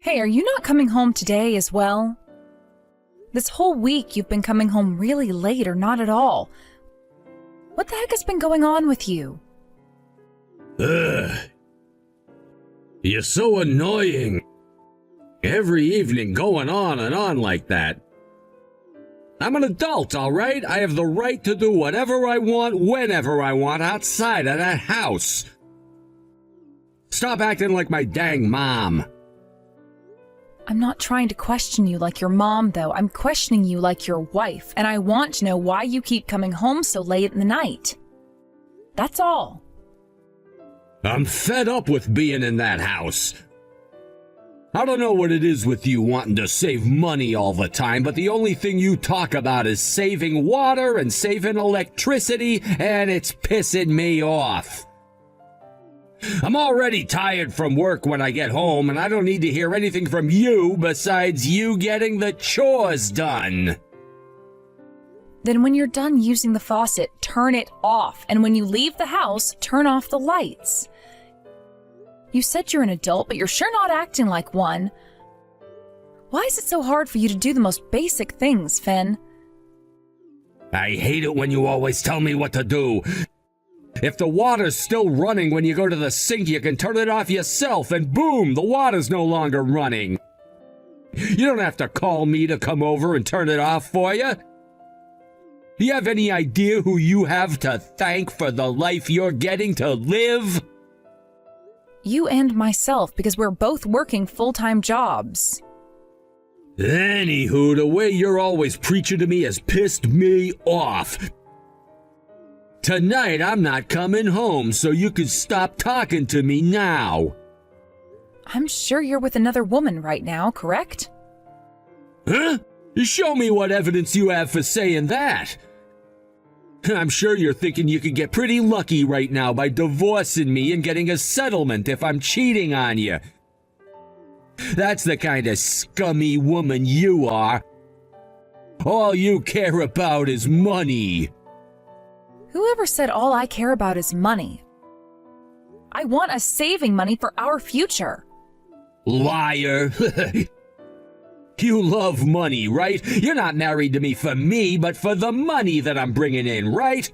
Hey, are you not coming home today as well? This whole week you've been coming home really late or not at all. What the heck has been going on with you? Ugh. You're so annoying. Every evening going on and on like that. I'm an adult, all right? I have the right to do whatever I want, whenever I want, outside of that house. Stop acting like my dang mom. I'm not trying to question you like your mom, though. I'm questioning you like your wife, and I want to know why you keep coming home so late in the night. That's all. I'm fed up with being in that house. I don't know what it is with you wanting to save money all the time, but the only thing you talk about is saving water and saving electricity, and it's pissing me off. I'm already tired from work when I get home, and I don't need to hear anything from you besides you getting the chores done. Then when you're done using the faucet, turn it off, and when you leave the house, turn off the lights. You said you're an adult, but you're sure not acting like one. Why is it so hard for you to do the most basic things, Finn? I hate it when you always tell me what to do. If the water's still running when you go to the sink, you can turn it off yourself, and boom, the water's no longer running. You don't have to call me to come over and turn it off for you. Do you have any idea who you have to thank for the life you're getting to live? You and myself, because we're both working full-time jobs. Anywho, the way you're always preaching to me has pissed me off. Tonight, I'm not coming home, so you could stop talking to me now. I'm sure you're with another woman right now, correct? Huh? Show me what evidence you have for saying that. I'm sure you're thinking you could get pretty lucky right now by divorcing me and getting a settlement if I'm cheating on you. That's the kind of scummy woman you are. All you care about is money. Whoever said all I care about is money? I want us saving money for our future. Liar. You love money, right? You're not married to me for me, but for the money that I'm bringing in, right?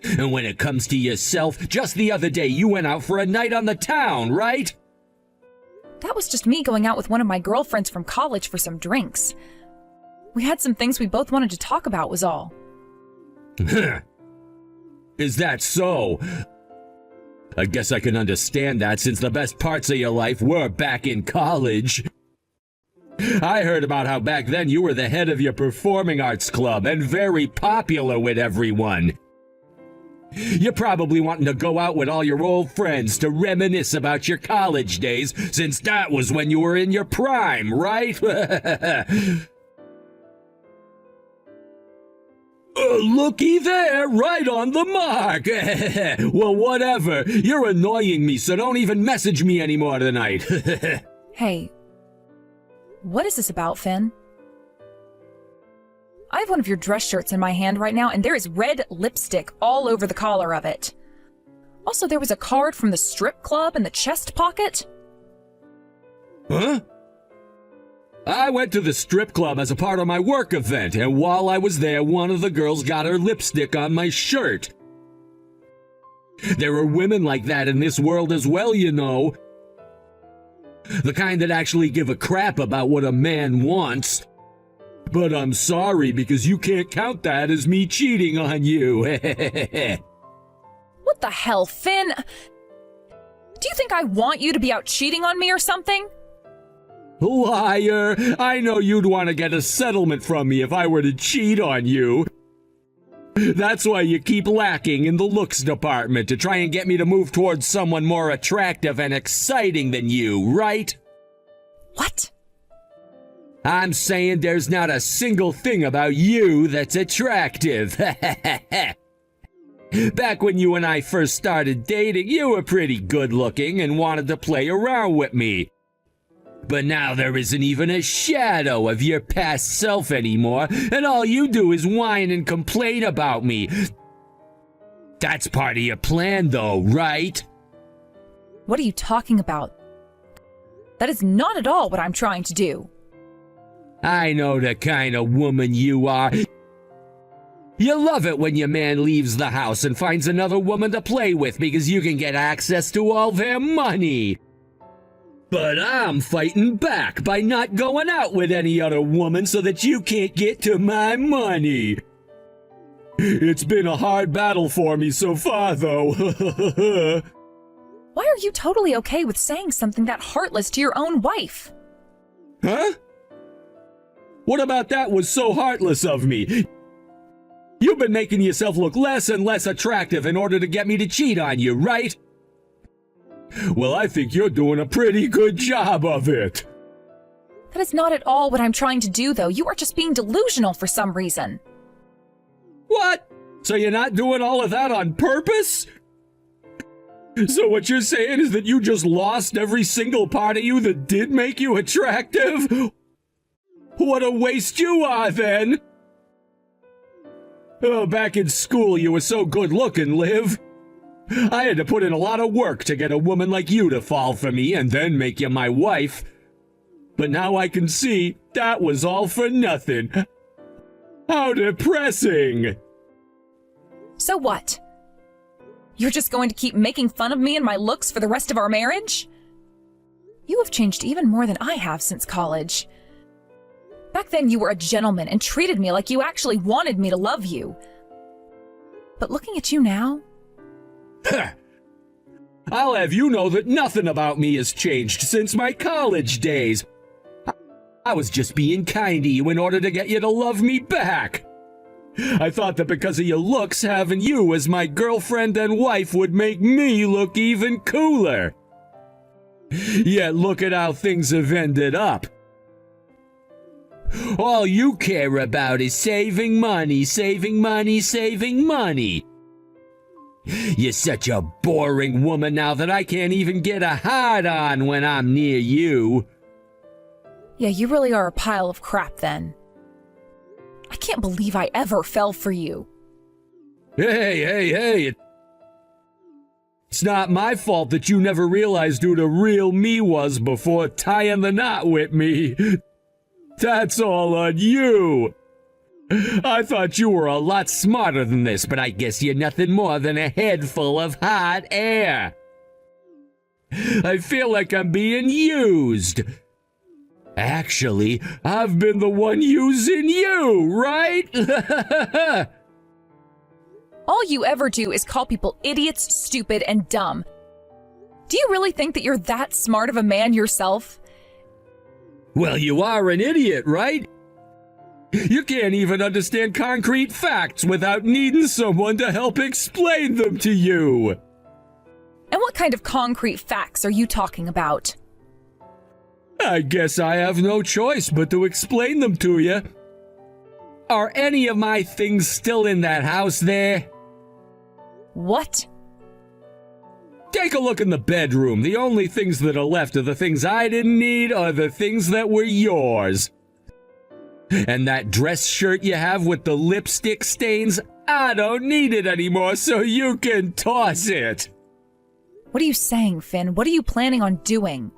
And when it comes to yourself, just the other day you went out for a night on the town, right? That was just me going out with one of my girlfriends from college for some drinks. We had some things we both wanted to talk about, was all. Is that so? I guess I can understand that since the best parts of your life were back in college. I heard about how back then you were the head of your performing arts club and very popular with everyone. You're probably wanting to go out with all your old friends to reminisce about your college days, since that was when you were in your prime, right? Looky there, right on the mark. Well, whatever. You're annoying me, so don't even message me anymore tonight. Hey, what is this about, Finn? I have one of your dress shirts in my hand right now, and there is red lipstick all over the collar of it. Also, there was a card from the strip club in the chest pocket. Huh? I went to the strip club as a part of my work event, and while I was there, one of the girls got her lipstick on my shirt. There are women like that in this world as well, you know. The kind that actually give a crap about what a man wants. But I'm sorry, because you can't count that as me cheating on you. What the hell, Finn? Do you think I want you to be out cheating on me or something? Liar! I know you'd want to get a settlement from me if I were to cheat on you. That's why you keep lacking in the looks department, to try and get me to move towards someone more attractive and exciting than you, right? What? I'm saying there's not a single thing about you that's attractive. Back when you and I first started dating, you were pretty good looking and wanted to play around with me. But now there isn't even a shadow of your past self anymore, and all you do is whine and complain about me. That's part of your plan, though, right? What are you talking about? That is not at all what I'm trying to do. I know the kind of woman you are. You love it when your man leaves the house and finds another woman to play with because you can get access to all their money. But I'm fighting back by not going out with any other woman so that you can't get to my money. It's been a hard battle for me so far, though. Why are you totally okay with saying something that heartless to your own wife? Huh? What about that was so heartless of me? You've been making yourself look less and less attractive in order to get me to cheat on you, right? Well, I think you're doing a pretty good job of it. That is not at all what I'm trying to do, though. You are just being delusional for some reason. What? So you're not doing all of that on purpose? So what you're saying is that you just lost every single part of you that did make you attractive? What a waste you are, then! Oh, back in school you were so good looking, Liv. I had to put in a lot of work to get a woman like you to fall for me and then make you my wife. But now I can see that was all for nothing. How depressing! So what? You're just going to keep making fun of me and my looks for the rest of our marriage? You have changed even more than I have since college. Back then you were a gentleman and treated me like you actually wanted me to love you. But looking at you now... I'll have you know that nothing about me has changed since my college days. I was just being kind to you in order to get you to love me back. I thought that because of your looks, having you as my girlfriend and wife would make me look even cooler. Yet look at how things have ended up. All you care about is saving money, saving money, saving money. You're such a boring woman now that I can't even get a hard-on when I'm near you. Yeah, you really are a pile of crap then. I can't believe I ever fell for you. Hey. It's not my fault that you never realized who the real me was before tying the knot with me. That's all on you. I thought you were a lot smarter than this, but I guess you're nothing more than a head full of hot air. I feel like I'm being used. Actually, I've been the one using you, right? All you ever do is call people idiots, stupid, and dumb. Do you really think that you're that smart of a man yourself? Well, you are an idiot, right? You can't even understand concrete facts without needing someone to help explain them to you. And what kind of concrete facts are you talking about? I guess I have no choice but to explain them to you. Are any of my things still in that house there? What? Take a look in the bedroom. The only things that are left of the things I didn't need are the things that were yours. And that dress shirt you have with the lipstick stains, I don't need it anymore, so you can toss it. What are you saying, Finn? What are you planning on doing?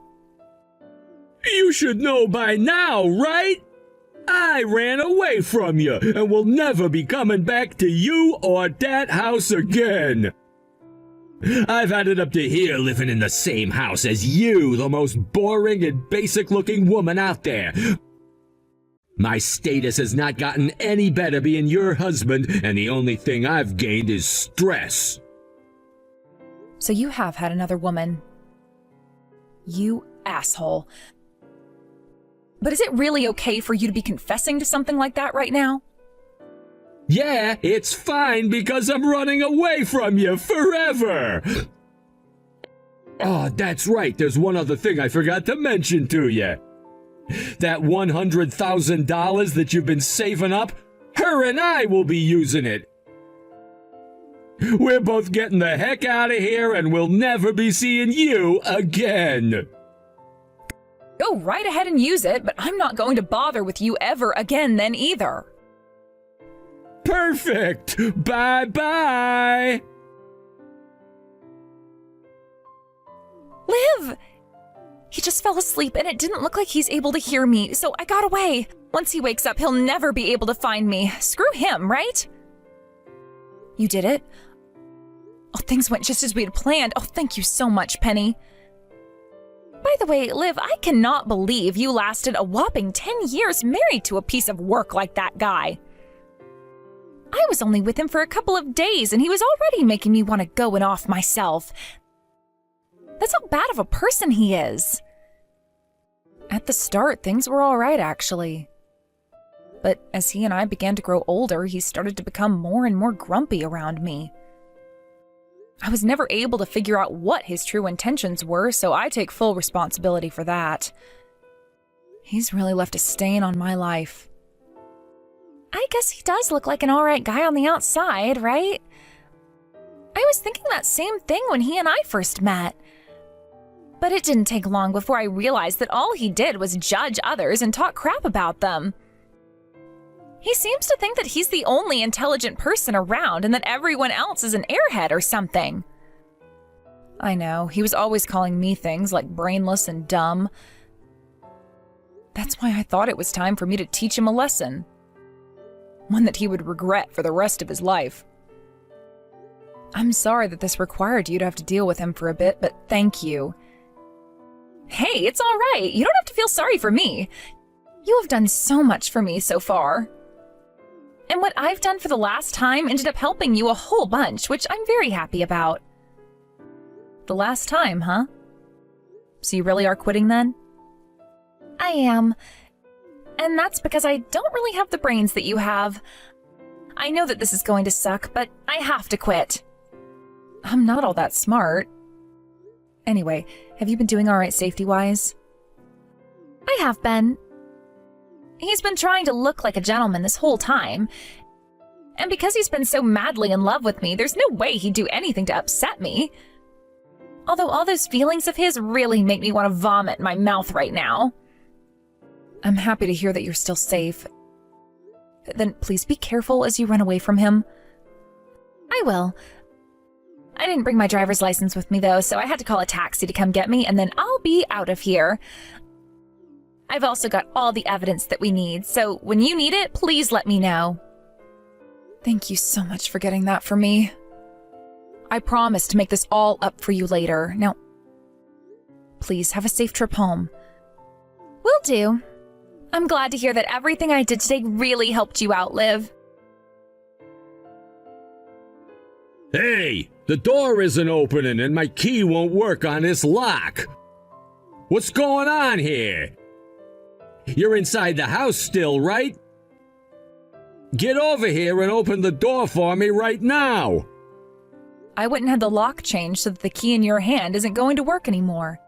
You should know by now, right? I ran away from you and will never be coming back to you or that house again. I've had it up to here living in the same house as you, the most boring and basic-looking woman out there. My status has not gotten any better being your husband, and the only thing I've gained is stress. So you have had another woman. You asshole. But is it really okay for you to be confessing to something like that right now? Yeah, it's fine because I'm running away from you forever. Oh, that's right. There's one other thing I forgot to mention to you. That $100,000 that you've been saving up, her and I will be using it. We're both getting the heck out of here and we'll never be seeing you again. Go right ahead and use it, but I'm not going to bother with you ever again then either. Perfect! Bye-bye! Liv! He just fell asleep and it didn't look like he's able to hear me, so I got away. Once he wakes up, he'll never be able to find me. Screw him, right? You did it? Oh, things went just as we had planned. Oh, thank you so much, Penny. By the way, Liv, I cannot believe you lasted a whopping 10 years married to a piece of work like that guy. I was only with him for a couple of days and he was already making me want to go and off myself. That's how bad of a person he is. At the start, things were all right, actually. But as he and I began to grow older, he started to become more and more grumpy around me. I was never able to figure out what his true intentions were, so I take full responsibility for that. He's really left a stain on my life. I guess he does look like an alright guy on the outside, right? I was thinking that same thing when he and I first met. But it didn't take long before I realized that all he did was judge others and talk crap about them. He seems to think that he's the only intelligent person around and that everyone else is an airhead or something. I know, he was always calling me things like brainless and dumb. That's why I thought it was time for me to teach him a lesson. One that he would regret for the rest of his life. I'm sorry that this required you to have to deal with him for a bit, but thank you. Hey, it's all right. You don't have to feel sorry for me. You have done so much for me so far. And what I've done for the last time ended up helping you a whole bunch, which I'm very happy about. The last time, huh? So you really are quitting then? I am. And that's because I don't really have the brains that you have. I know that this is going to suck, but I have to quit. I'm not all that smart. Anyway, have you been doing all right safety-wise? I have been. He's been trying to look like a gentleman this whole time. And because he's been so madly in love with me, there's no way he'd do anything to upset me. Although all those feelings of his really make me want to vomit in my mouth right now. I'm happy to hear that you're still safe. Then please be careful as you run away from him. I will. I didn't bring my driver's license with me though, so I had to call a taxi to come get me, and then I'll be out of here. I've also got all the evidence that we need, so when you need it, please let me know. Thank you so much for getting that for me. I promise to make this all up for you later. Now, please have a safe trip home. Will do. I'm glad to hear that everything I did today really helped you out, Liv. Hey, the door isn't opening and my key won't work on this lock. What's going on here? You're inside the house still, right? Get over here and open the door for me right now. I went and had the lock changed so that the key in your hand isn't going to work anymore.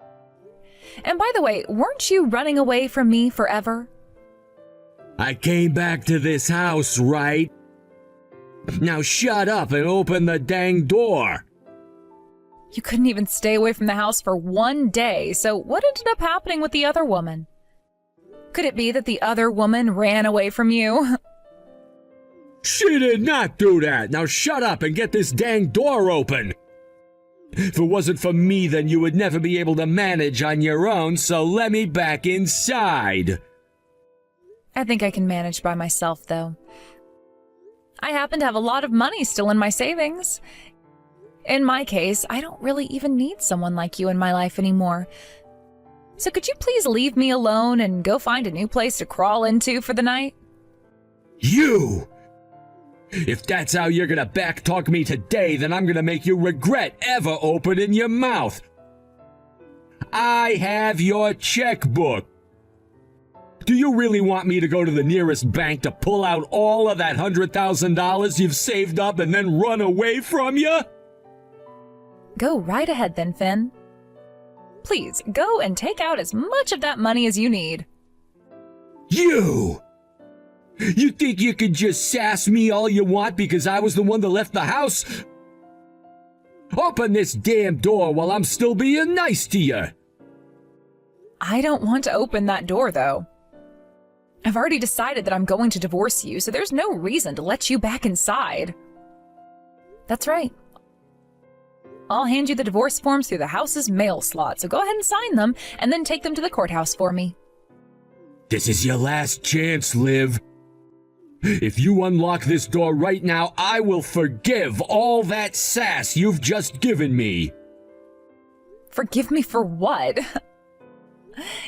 And by the way, weren't you running away from me forever? I came back to this house, right? Now shut up and open the dang door. You couldn't even stay away from the house for one day, so what ended up happening with the other woman? Could it be that the other woman ran away from you? She did not do that. Now shut up and get this dang door open. If it wasn't for me, then you would never be able to manage on your own, so let me back inside. I think I can manage by myself, though. I happen to have a lot of money still in my savings. In my case, I don't really even need someone like you in my life anymore. So could you please leave me alone and go find a new place to crawl into for the night? You! If that's how you're gonna backtalk me today, then I'm gonna make you regret ever opening your mouth. I have your checkbook. Do you really want me to go to the nearest bank to pull out all of that $100,000 you've saved up and then run away from you? Go right ahead then, Finn. Please, go and take out as much of that money as you need. You! You think you could just sass me all you want because I was the one that left the house? Open this damn door while I'm still being nice to you. I don't want to open that door, though. I've already decided that I'm going to divorce you, so there's no reason to let you back inside. That's right. I'll hand you the divorce forms through the house's mail slot, so go ahead and sign them, and then take them to the courthouse for me. This is your last chance, Liv. If you unlock this door right now, I will forgive all that sass you've just given me. Forgive me for what?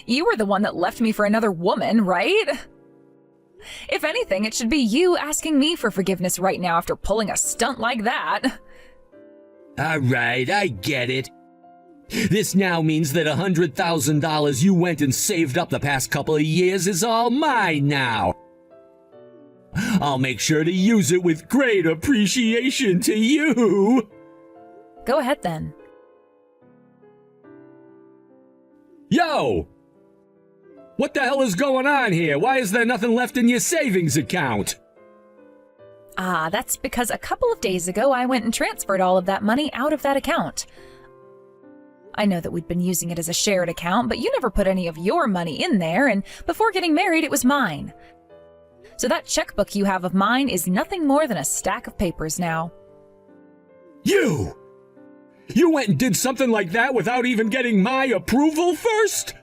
You were the one that left me for another woman, right? If anything, it should be you asking me for forgiveness right now after pulling a stunt like that. All right, I get it. This now means that $100,000 you went and saved up the past couple of years is all mine now. I'll make sure to use it with great appreciation to you. Go ahead then. Yo! What the hell is going on here? Why is there nothing left in your savings account? That's because a couple of days ago I went and transferred all of that money out of that account. I know that we'd been using it as a shared account, but you never put any of your money in there, and before getting married it was mine. So that checkbook you have of mine is nothing more than a stack of papers now. You! You went and did something like that without even getting my approval first?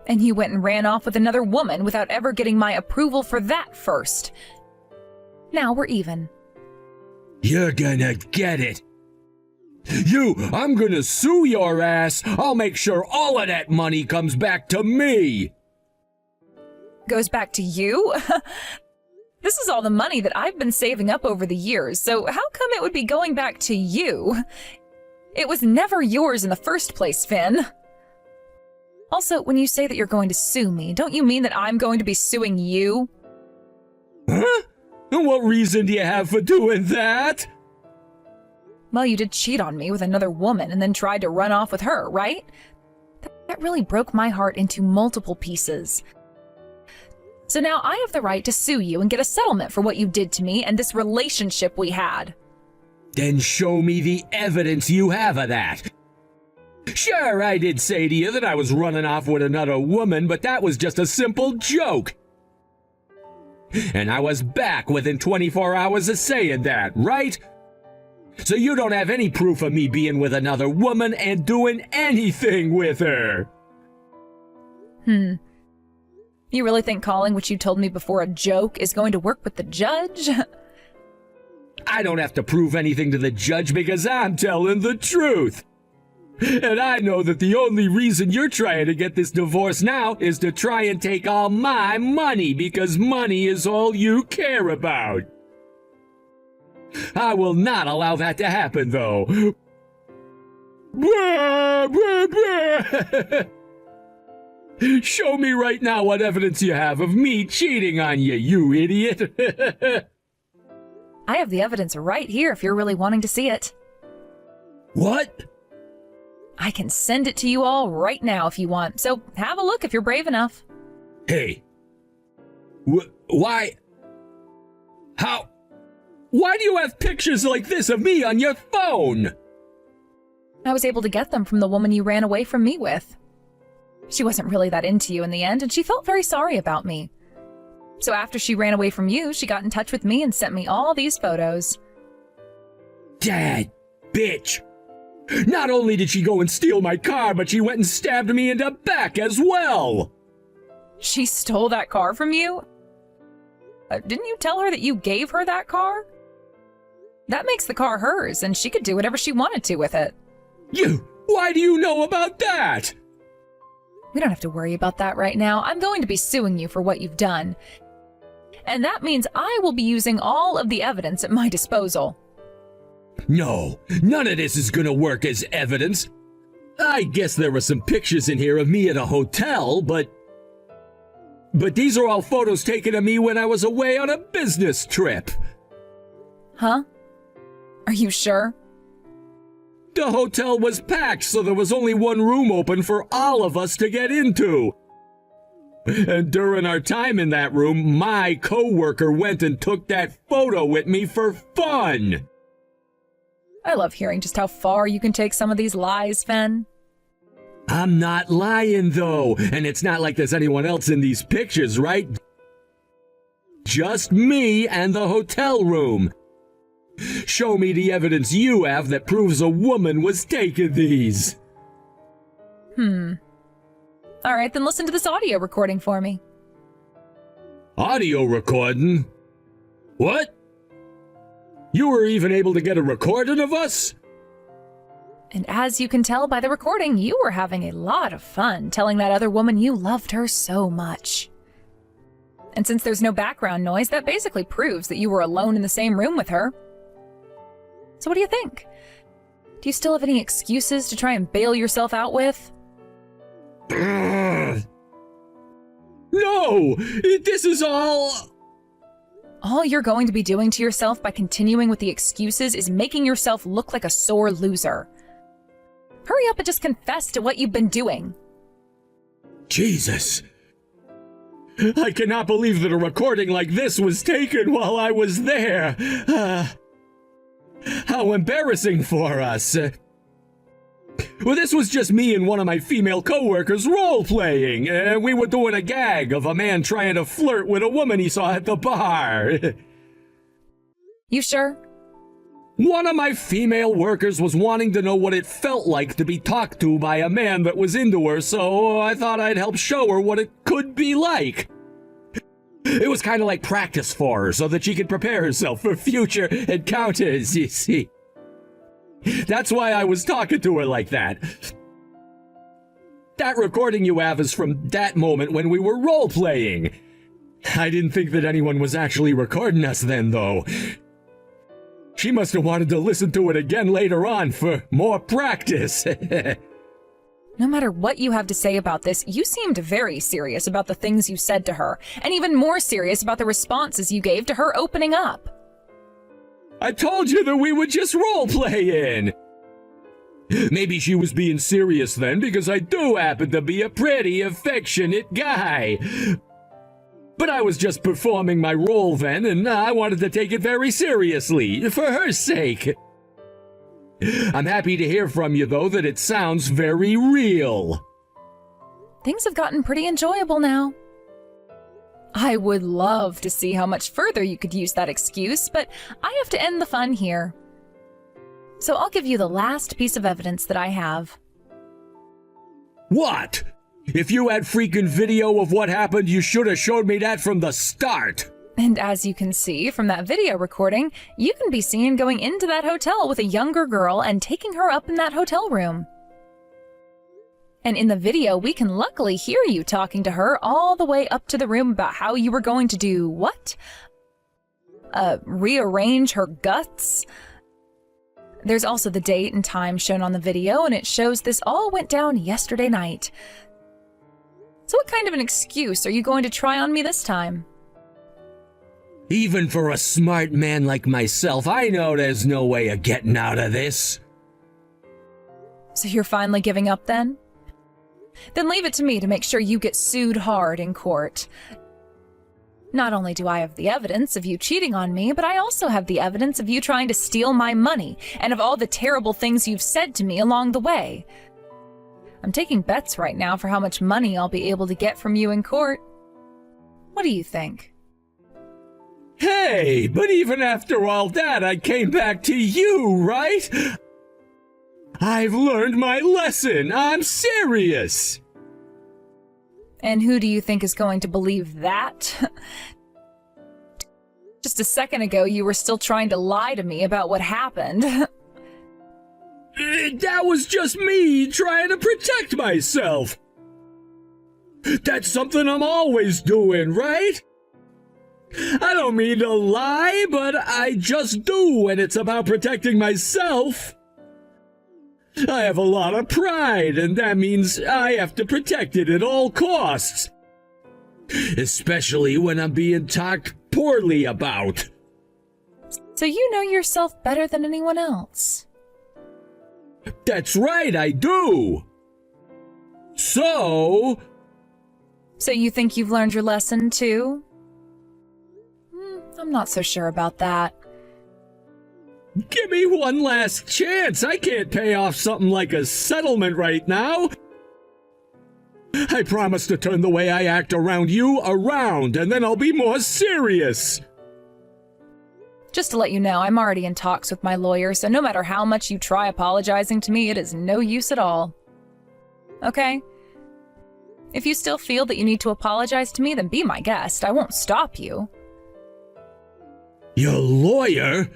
And you went and ran off with another woman without ever getting my approval for that first. Now we're even. You're gonna get it. I'm gonna sue your ass. I'll make sure all of that money comes back to me. Goes back to you? This is all the money that I've been saving up over the years, so how come it would be going back to you? It was never yours in the first place, Finn. Also, when you say that you're going to sue me, don't you mean that I'm going to be suing you? Huh? And what reason do you have for doing that? Well, you did cheat on me with another woman and then tried to run off with her, right? That really broke my heart into multiple pieces. So now I have the right to sue you and get a settlement for what you did to me and this relationship we had. Then show me the evidence you have of that. Sure, I did say to you that I was running off with another woman, but that was just a simple joke. And I was back within 24 hours of saying that, right? So you don't have any proof of me being with another woman and doing anything with her. You really think calling what you told me before a joke is going to work with the judge? I don't have to prove anything to the judge because I'm telling the truth. And I know that the only reason you're trying to get this divorce now is to try and take all my money because money is all you care about. I will not allow that to happen, though. Show me right now what evidence you have of me cheating on you, you idiot. I have the evidence right here if you're really wanting to see it. What? I can send it to you all right now if you want, so have a look if you're brave enough. Hey. Why? How? Why do you have pictures like this of me on your phone? I was able to get them from the woman you ran away from me with. She wasn't really that into you in the end, and she felt very sorry about me. So after she ran away from you, she got in touch with me and sent me all these photos. Dad, bitch. Not only did she go and steal my car, but she went and stabbed me in the back as well. She stole that car from you? Didn't you tell her that you gave her that car? That makes the car hers, and she could do whatever she wanted to with it. Why do you know about that? We don't have to worry about that right now. I'm going to be suing you for what you've done. And that means I will be using all of the evidence at my disposal. No, none of this is gonna work as evidence. I guess there were some pictures in here of me at a hotel, but these are all photos taken of me when I was away on a business trip. Huh? Are you sure? The hotel was packed, so there was only one room open for all of us to get into. And during our time in that room, my coworker went and took that photo with me for fun. I love hearing just how far you can take some of these lies, Fen. I'm not lying, though, and it's not like there's anyone else in these pictures, right? Just me and the hotel room. Show me the evidence you have that proves a woman was taking these. All right, then listen to this audio recording for me. Audio recording? What? You were even able to get a recording of us? And as you can tell by the recording, you were having a lot of fun telling that other woman you loved her so much. And since there's no background noise, that basically proves that you were alone in the same room with her. So what do you think? Do you still have any excuses to try and bail yourself out with? No! This is all... All you're going to be doing to yourself by continuing with the excuses is making yourself look like a sore loser. Hurry up and just confess to what you've been doing. Jesus. I cannot believe that a recording like this was taken while I was there. How embarrassing for us. Well, this was just me and one of my female co-workers role-playing. We were doing a gag of a man trying to flirt with a woman he saw at the bar. You sure? One of my female workers was wanting to know what it felt like to be talked to by a man that was into her, so I thought I'd help show her what it could be like. It was kind of like practice for her, so that she could prepare herself for future encounters, you see. That's why I was talking to her like that. That recording you have is from that moment when we were role-playing. I didn't think that anyone was actually recording us then, though. She must have wanted to listen to it again later on for more practice. No matter what you have to say about this, you seemed very serious about the things you said to her, and even more serious about the responses you gave to her opening up. I told you that we were just role-playing. Maybe she was being serious then, because I do happen to be a pretty affectionate guy. But I was just performing my role then, and I wanted to take it very seriously, for her sake. I'm happy to hear from you, though, that it sounds very real. Things have gotten pretty enjoyable now. I would love to see how much further you could use that excuse, but I have to end the fun here. So I'll give you the last piece of evidence that I have. What? If you had freaking video of what happened, you should have showed me that from the start. And as you can see from that video recording, you can be seen going into that hotel with a younger girl and taking her up in that hotel room. And in the video, we can luckily hear you talking to her all the way up to the room about how you were going to do what? Rearrange her guts? There's also the date and time shown on the video, and it shows this all went down yesterday night. So what kind of an excuse are you going to try on me this time? Even for a smart man like myself, I know there's no way of getting out of this. So you're finally giving up then? Then leave it to me to make sure you get sued hard in court. Not only do I have the evidence of you cheating on me, but I also have the evidence of you trying to steal my money and of all the terrible things you've said to me along the way. I'm taking bets right now for how much money I'll be able to get from you in court. What do you think? Hey, but even after all that, I came back to you, right? I've learned my lesson. I'm serious. And who do you think is going to believe that? Just a second ago, you were still trying to lie to me about what happened. That was just me trying to protect myself. That's something I'm always doing, right? I don't mean to lie, but I just do when it's about protecting myself. I have a lot of pride, and that means I have to protect it at all costs. Especially when I'm being talked poorly about. So you know yourself better than anyone else. That's right, I do. So you think you've learned your lesson too? I'm not so sure about that. give me one last chance. I can't pay off something like a settlement right now. I promise to turn the way I act around you around, and then I'll be more serious. Just to let you know, I'm already in talks with my lawyer, so no matter how much you try apologizing to me, it is no use at all. Okay? If you still feel that you need to apologize to me, then be my guest. I won't stop you. Your lawyer?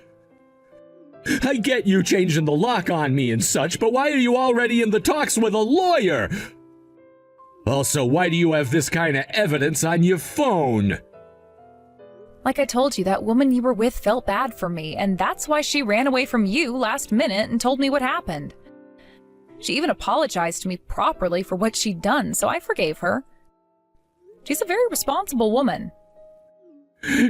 I get you changing the lock on me and such, but why are you already in the talks with a lawyer? Also, why do you have this kind of evidence on your phone? Like I told you, that woman you were with felt bad for me, and that's why she ran away from you last minute and told me what happened. She even apologized to me properly for what she'd done, so I forgave her. She's a very responsible woman.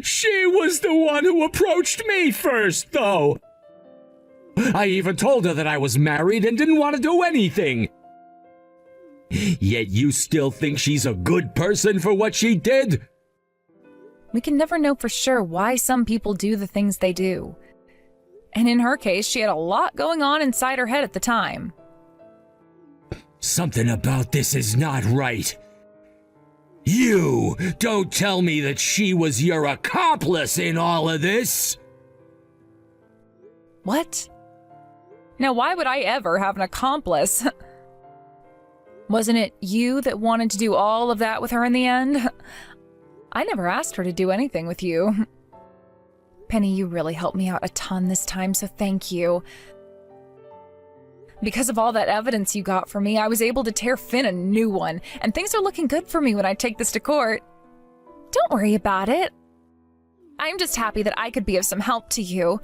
She was the one who approached me first, though. I even told her that I was married and didn't want to do anything. Yet you still think she's a good person for what she did? We can never know for sure why some people do the things they do. And in her case, she had a lot going on inside her head at the time. Something about this is not right. You don't tell me that she was your accomplice in all of this. What? Now, why would I ever have an accomplice? Wasn't it you that wanted to do all of that with her in the end? I never asked her to do anything with you. Penny, you really helped me out a ton this time, so thank you. Because of all that evidence you got for me, I was able to tear Finn a new one, and things are looking good for me when I take this to court. Don't worry about it. I'm just happy that I could be of some help to you.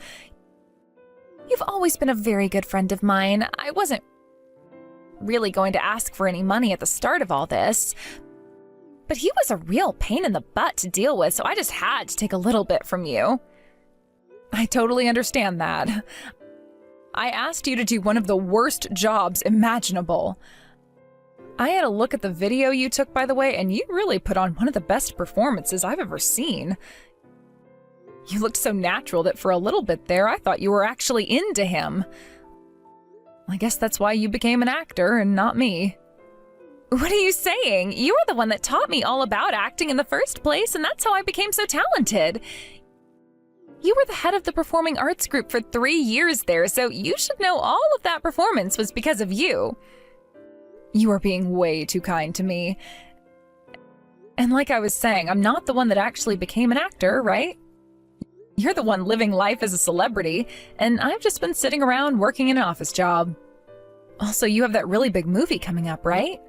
You've always been a very good friend of mine. I wasn't really going to ask for any money at the start of all this, but he was a real pain in the butt to deal with, so I just had to take a little bit from you. I totally understand that. I asked you to do one of the worst jobs imaginable. I had a look at the video you took, by the way, and you really put on one of the best performances I've ever seen. You looked so natural that for a little bit there, I thought you were actually into him. I guess that's why you became an actor and not me. What are you saying? You were the one that taught me all about acting in the first place, and that's how I became so talented. You were the head of the performing arts group for 3 years there, so you should know all of that performance was because of you. You are being way too kind to me. And like I was saying, I'm not the one that actually became an actor, right? You're the one living life as a celebrity, and I've just been sitting around working an office job. Also, you have that really big movie coming up, right?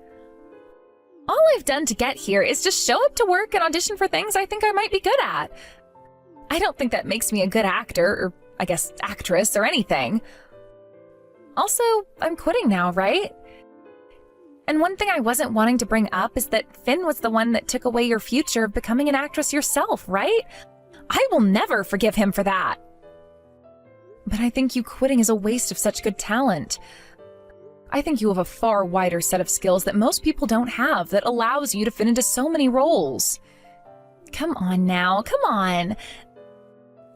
All I've done to get here is just show up to work and audition for things I think I might be good at. I don't think that makes me a good actor, or I guess actress, or anything. Also, I'm quitting now, right? And one thing I wasn't wanting to bring up is that Finn was the one that took away your future of becoming an actress yourself, right? I will never forgive him for that. But I think you quitting is a waste of such good talent. I think you have a far wider set of skills that most people don't have that allows you to fit into so many roles. Come on now, come on.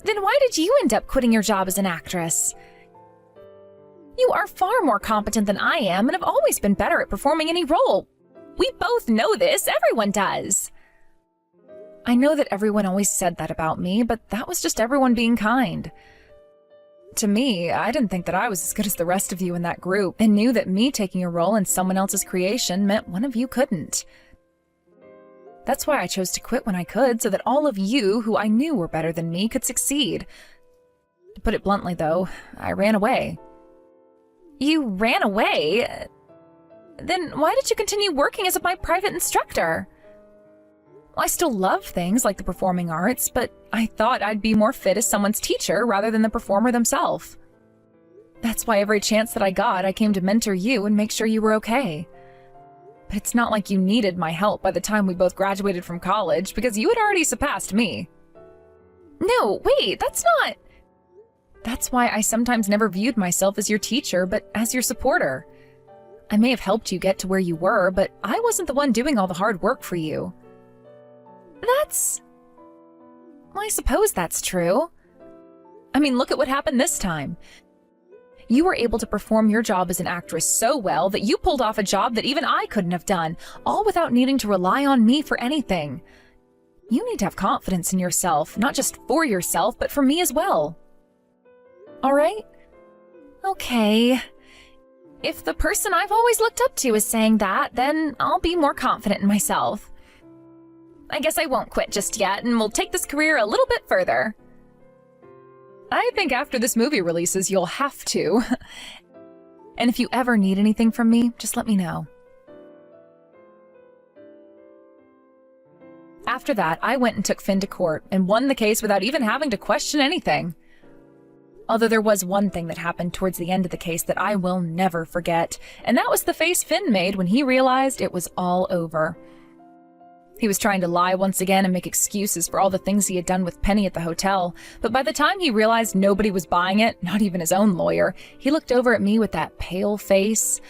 Then why did you end up quitting your job as an actress? You are far more competent than I am and have always been better at performing any role. We both know this, everyone does. I know that everyone always said that about me, but that was just everyone being kind. To me, I didn't think that I was as good as the rest of you in that group, and knew that me taking a role in someone else's creation meant one of you couldn't. That's why I chose to quit when I could, so that all of you who I knew were better than me could succeed. To put it bluntly, though, I ran away. You ran away? Then why did you continue working as my private instructor? I still love things like the performing arts, but I thought I'd be more fit as someone's teacher rather than the performer themselves. That's why every chance that I got, I came to mentor you and make sure you were okay. But it's not like you needed my help by the time we both graduated from college, because you had already surpassed me. No, wait, that's not... That's why I sometimes never viewed myself as your teacher, but as your supporter. I may have helped you get to where you were, but I wasn't the one doing all the hard work for you. I suppose that's true. I mean, look at what happened this time. You were able to perform your job as an actress so well that you pulled off a job that even I couldn't have done, all without needing to rely on me for anything. You need to have confidence in yourself, not just for yourself, but for me as well. All right? Okay. If the person I've always looked up to is saying that, then I'll be more confident in myself. I guess I won't quit just yet, and we'll take this career a little bit further. I think after this movie releases, you'll have to. And if you ever need anything from me, just let me know. After that, I went and took Finn to court and won the case without even having to question anything. Although there was one thing that happened towards the end of the case that I will never forget, and that was the face Finn made when he realized it was all over. He was trying to lie once again and make excuses for all the things he had done with Penny at the hotel, but by the time he realized nobody was buying it, not even his own lawyer, he looked over at me with that pale face.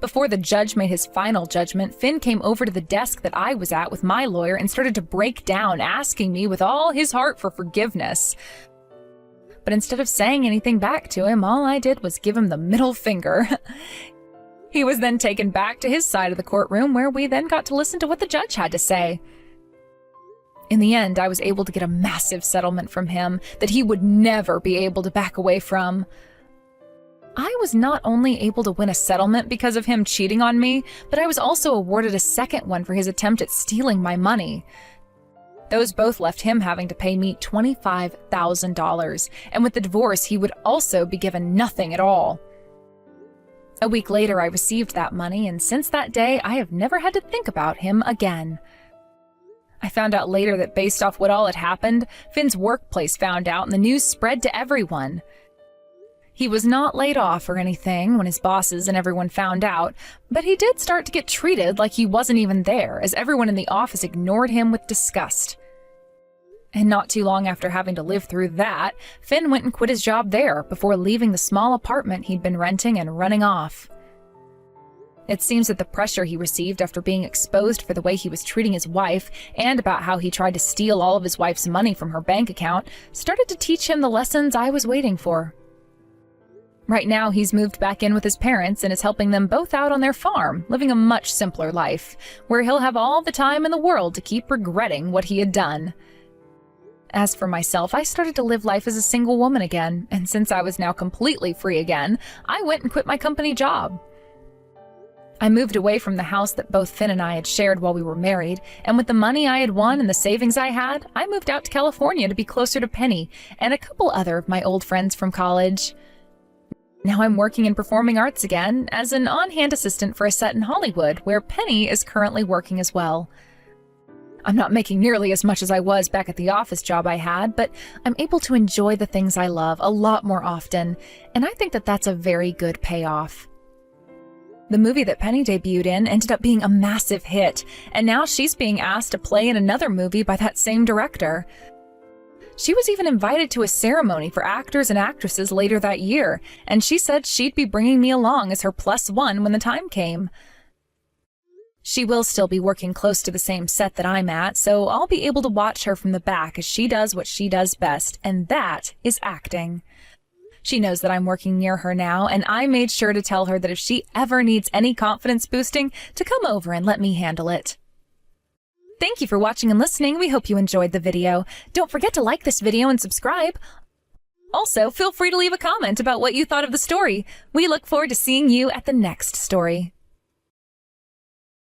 Before the judge made his final judgment, Finn came over to the desk that I was at with my lawyer and started to break down, asking me with all his heart for forgiveness. But instead of saying anything back to him, all I did was give him the middle finger. He was then taken back to his side of the courtroom, where we then got to listen to what the judge had to say. In the end, I was able to get a massive settlement from him that he would never be able to back away from. I was not only able to win a settlement because of him cheating on me, but I was also awarded a second one for his attempt at stealing my money. Those both left him having to pay me $25,000, and with the divorce, he would also be given nothing at all. A week later, I received that money, and since that day, I have never had to think about him again. I found out later that based off what all had happened, Finn's workplace found out and the news spread to everyone. He was not laid off or anything when his bosses and everyone found out, but he did start to get treated like he wasn't even there, as everyone in the office ignored him with disgust. And not too long after having to live through that, Finn went and quit his job there before leaving the small apartment he'd been renting and running off. It seems that the pressure he received after being exposed for the way he was treating his wife and about how he tried to steal all of his wife's money from her bank account started to teach him the lessons I was waiting for. Right now, he's moved back in with his parents and is helping them both out on their farm, living a much simpler life, where he'll have all the time in the world to keep regretting what he had done. As for myself, I started to live life as a single woman again, and since I was now completely free again, I went and quit my company job. I moved away from the house that both Finn and I had shared while we were married, and with the money I had won and the savings I had, I moved out to California to be closer to Penny and a couple other of my old friends from college. Now I'm working in performing arts again as an on-hand assistant for a set in Hollywood, where Penny is currently working as well. I'm not making nearly as much as I was back at the office job I had, but I'm able to enjoy the things I love a lot more often, and I think that that's a very good payoff. The movie that Penny debuted in ended up being a massive hit, and now she's being asked to play in another movie by that same director. She was even invited to a ceremony for actors and actresses later that year, and she said she'd be bringing me along as her +1 when the time came. She will still be working close to the same set that I'm at, so I'll be able to watch her from the back as she does what she does best, and that is acting. She knows that I'm working near her now, and I made sure to tell her that if she ever needs any confidence boosting, to come over and let me handle it. Thank you for watching and listening. We hope you enjoyed the video. Don't forget to like this video and subscribe. Also, feel free to leave a comment about what you thought of the story. We look forward to seeing you at the next story.